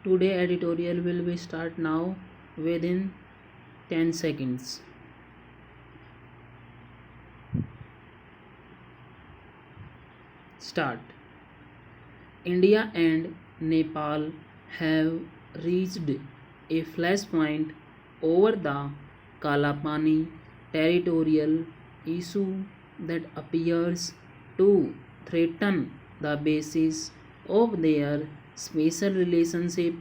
Today editorial will be start now within 10 seconds. Start. India and Nepal have reached a flashpoint over the Kalapani territorial issue that appears to threaten the basis of their special relationship,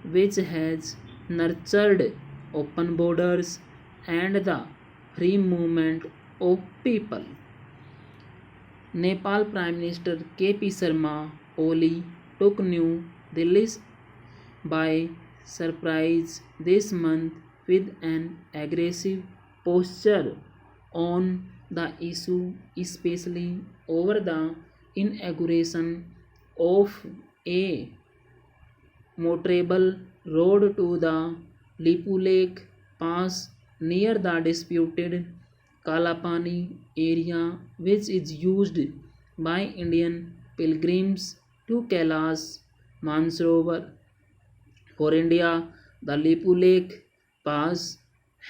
which has nurtured open borders and the free movement of people. Nepal Prime Minister K.P. Sharma Oli took New Delhi by surprise this month with an aggressive posture on the issue, especially over the inauguration of a motorable road to the Lipu Lake Pass near the disputed Kalapani area, which is used by Indian pilgrims to Kailash Mansarovar. For India, the Lipu Lake Pass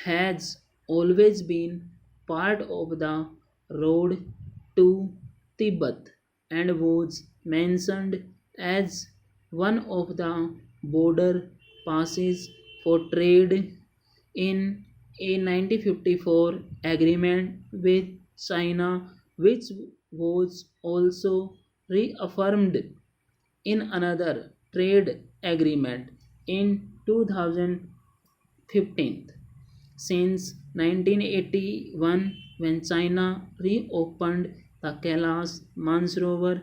has always been part of the road to Tibet and was mentioned as one of the border passes for trade in a 1954 agreement with China, which was also reaffirmed in another trade agreement in 2015. Since 1981, when China reopened the Kailash Mansarovar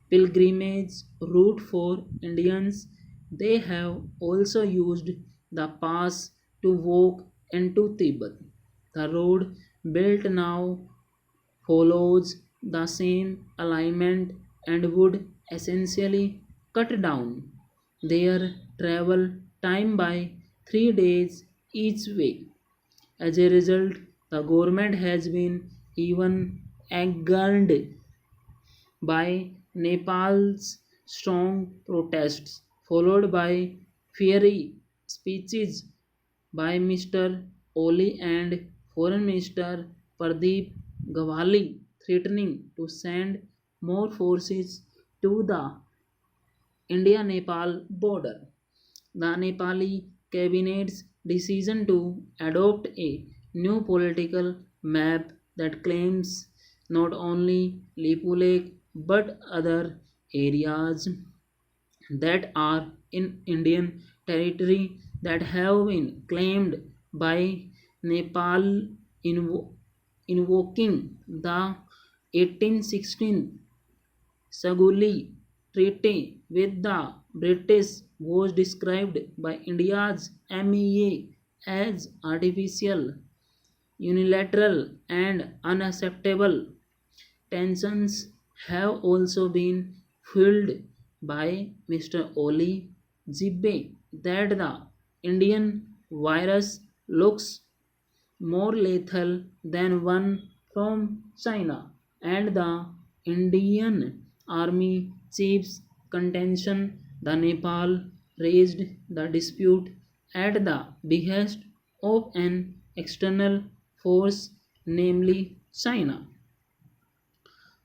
pilgrimage route for Indians, they have also used the pass to walk into Tibet. The road built now follows the same alignment and would essentially cut down their travel time by 3 days each way. As a result, the government has been even angered by Nepal's strong protests, followed by fiery speeches by Mr. Oli and Foreign Minister Pradeep Gawali threatening to send more forces to the India Nepal border. The Nepali cabinet's decision to adopt a new political map that claims not only Lipu Lake but other areas that are in Indian territory that have been claimed by Nepal, invo- invoking the 1816 Saguli Treaty with the British was described by India's MEA as artificial, unilateral, and unacceptable. Tensions have also been fueled by Mr. Oli Jibbe that the Indian virus looks more lethal than one from China, and the Indian army chief's contention the Nepal raised the dispute at the behest of an external force, namely China.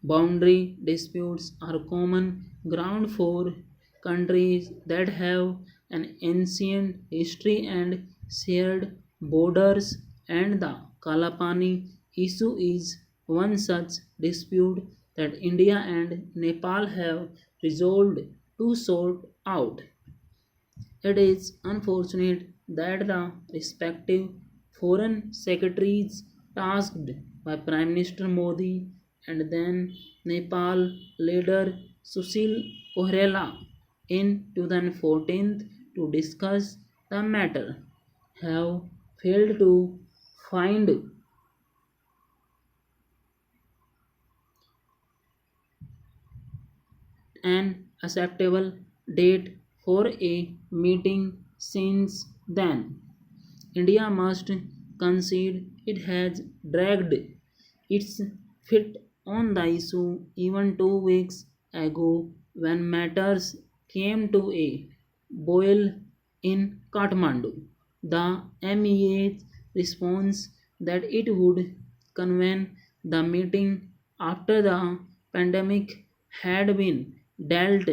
Boundary disputes are common ground for countries that have an ancient history and shared borders, and the Kalapani issue is one such dispute that India and Nepal have resolved to sort out. It is unfortunate that the respective foreign secretaries tasked by Prime Minister Modi and then Nepal leader Sushil Koirala in 2014 to discuss the matter have failed to find an acceptable date for a meeting since then. India must concede it has dragged its feet on the issue even 2 weeks ago when matters came to a boil in Kathmandu. The MEA responds that it would convene the meeting after the pandemic had been dealt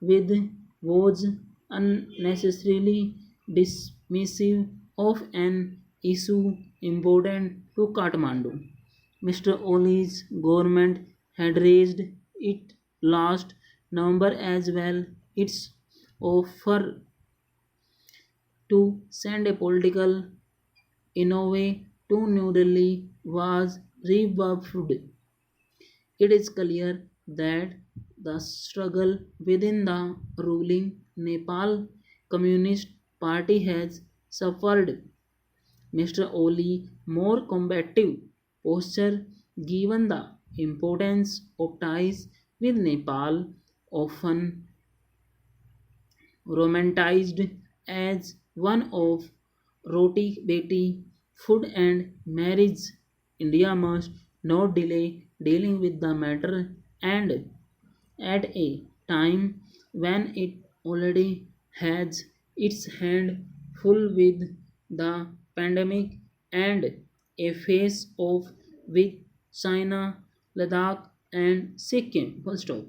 with, was unnecessarily dismissive of an issue important to Kathmandu. Mr. Oli's government had raised it last November as well. Its offer to send a political envoy to New Delhi was rebuffed. It is clear that the struggle within the ruling Nepal Communist Party has suffered Mr. Oli more combative posture given the importance of ties with Nepal, often romanticized as one of roti beti, food and marriage. India must not delay dealing with the matter, and at a time when it already has its hand full with the pandemic and a face off with China, Ladakh, and Sikkim. Full stop.